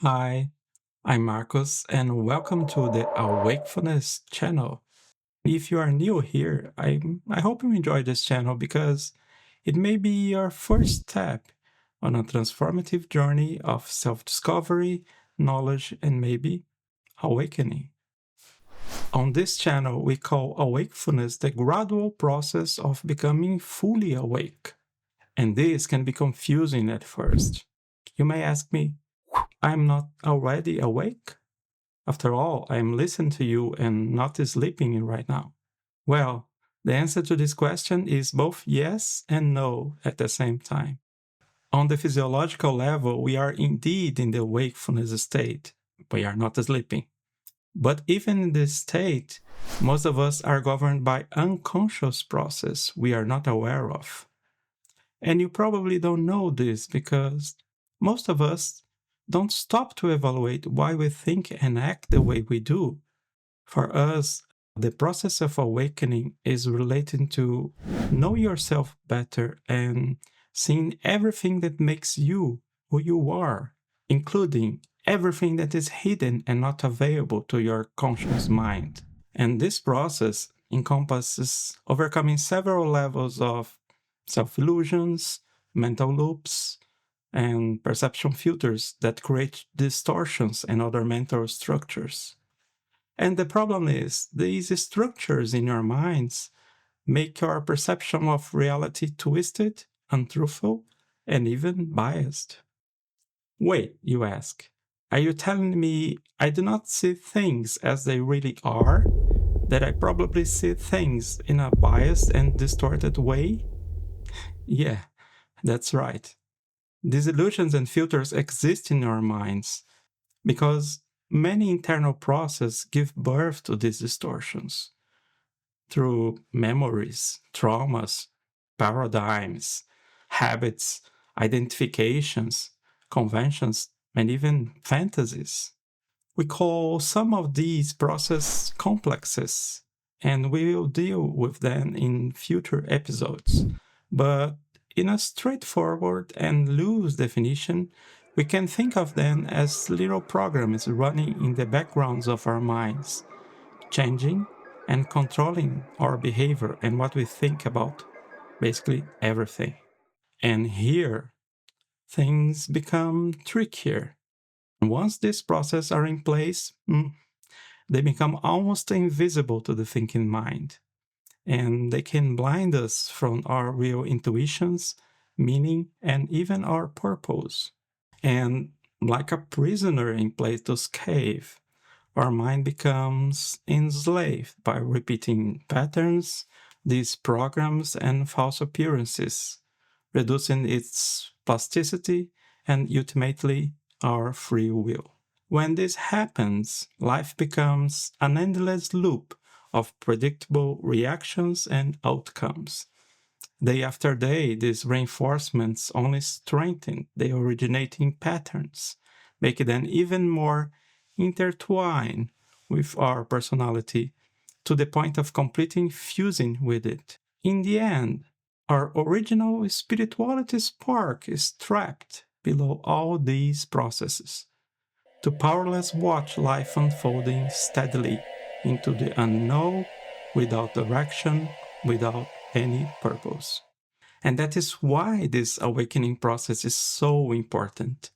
Hi, I'm Marcos, and welcome to the Awakefulness channel. If you are new here, I hope you enjoy this channel because it may be your first step on a transformative journey of self discovery, knowledge, and maybe awakening. On this channel, we call Awakefulness the gradual process of becoming fully awake. And this can be confusing at first. You may ask me, I'm not already awake? After all, I am listening to you and not sleeping right now. Well, the answer to this question is both yes and no at the same time. On the physiological level, we are indeed in the wakefulness state. We are not sleeping. But even in this state, most of us are governed by unconscious process we are not aware of. And you probably don't know this because most of us don't stop to evaluate why we think and act the way we do. For us, the process of awakening is related to know yourself better and seeing everything that makes you who you are, including everything that is hidden and not available to your conscious mind. And this process encompasses overcoming several levels of self illusions, mental loops, and perception filters that create distortions and other mental structures. And the problem is, these structures in your minds make your perception of reality twisted, untruthful, and even biased. Wait, you ask, are you telling me I do not see things as they really are? That I probably see things in a biased and distorted way? Yeah, that's right. These illusions and filters exist in our minds because many internal processes give birth to these distortions through memories, traumas, paradigms, habits, identifications, conventions, and even fantasies. We call some of these process complexes, and we will deal with them in future episodes. But in a straightforward and loose definition, we can think of them as little programs running in the backgrounds of our minds, changing and controlling our behavior and what we think about basically everything. And here, things become trickier. Once these processes are in place, they become almost invisible to the thinking mind, and they can blind us from our real intuitions, meaning, and even our purpose. And like a prisoner in Plato's cave, our mind becomes enslaved by repeating patterns, these programs, and false appearances, reducing its plasticity and ultimately our free will. When this happens, life becomes an endless loop of predictable reactions and outcomes. Day after day, these reinforcements only strengthen the originating patterns, making them even more intertwined with our personality to the point of completely fusing with it. In the end, our original spirituality spark is trapped below all these processes to powerless watch life unfolding steadily into the unknown without direction, without any purpose. And that is why this awakening process is so important.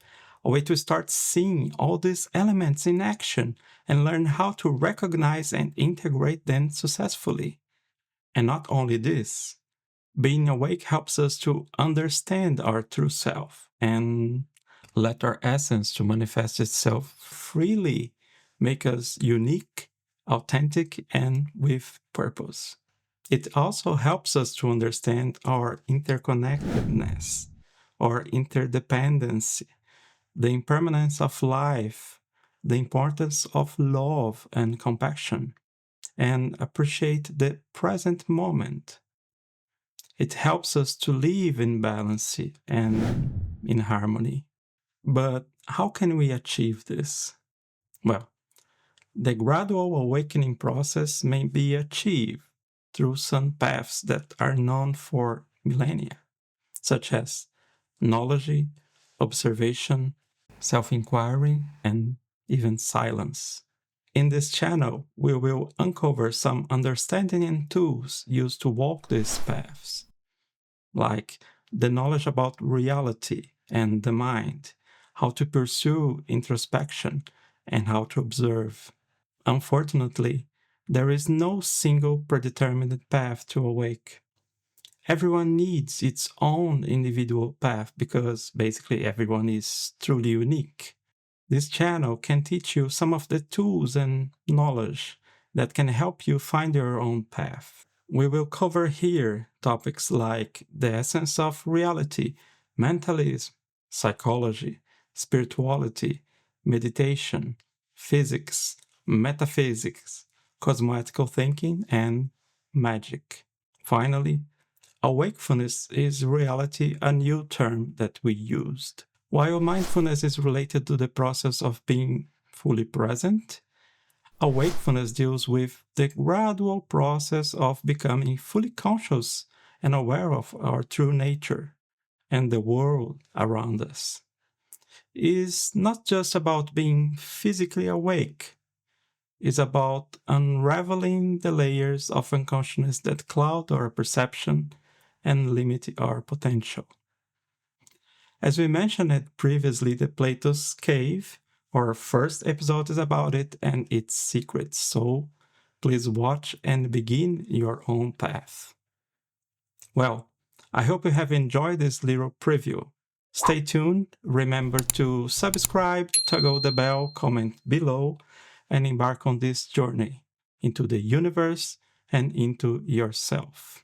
A way to start seeing all these elements in action and learn how to recognize and integrate them successfully. And not only this, being awake helps us to understand our true self and let our essence to manifest itself freely, make us unique, authentic, and with purpose. It also helps us to understand our interconnectedness, our interdependency, the impermanence of life, the importance of love and compassion, and appreciate the present moment. It helps us to live in balance and in harmony. But how can we achieve this? Well, the gradual awakening process may be achieved through some paths that are known for millennia, such as knowledge, observation, self-inquiry, and even silence. In this channel, we will uncover some understanding and tools used to walk these paths, like the knowledge about reality and the mind, how to pursue introspection, and how to observe. Unfortunately, there is no single predetermined path to awake. Everyone needs its own individual path because basically everyone is truly unique. This channel can teach you some of the tools and knowledge that can help you find your own path. We will cover here topics like the essence of reality, mentalism, psychology, spirituality, meditation, physics, metaphysics, cosmetical thinking, and magic. Finally, awakefulness is reality, a new term that we used. While mindfulness is related to the process of being fully present, awakefulness deals with the gradual process of becoming fully conscious and aware of our true nature and the world around us. It is not just about being physically awake. It's about unraveling the layers of unconsciousness that cloud our perception and limit our potential. As we mentioned it previously, the Plato's Cave, our first episode is about it and its secrets, so please watch and begin your own path. Well, I hope you have enjoyed this little preview. Stay tuned, remember to subscribe, toggle the bell, comment below, and embark on this journey into the universe and into yourself.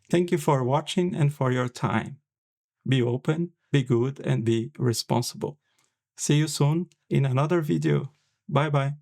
Thank you for watching and for your time. Be open, be good, and be responsible. See you soon in another video. Bye bye.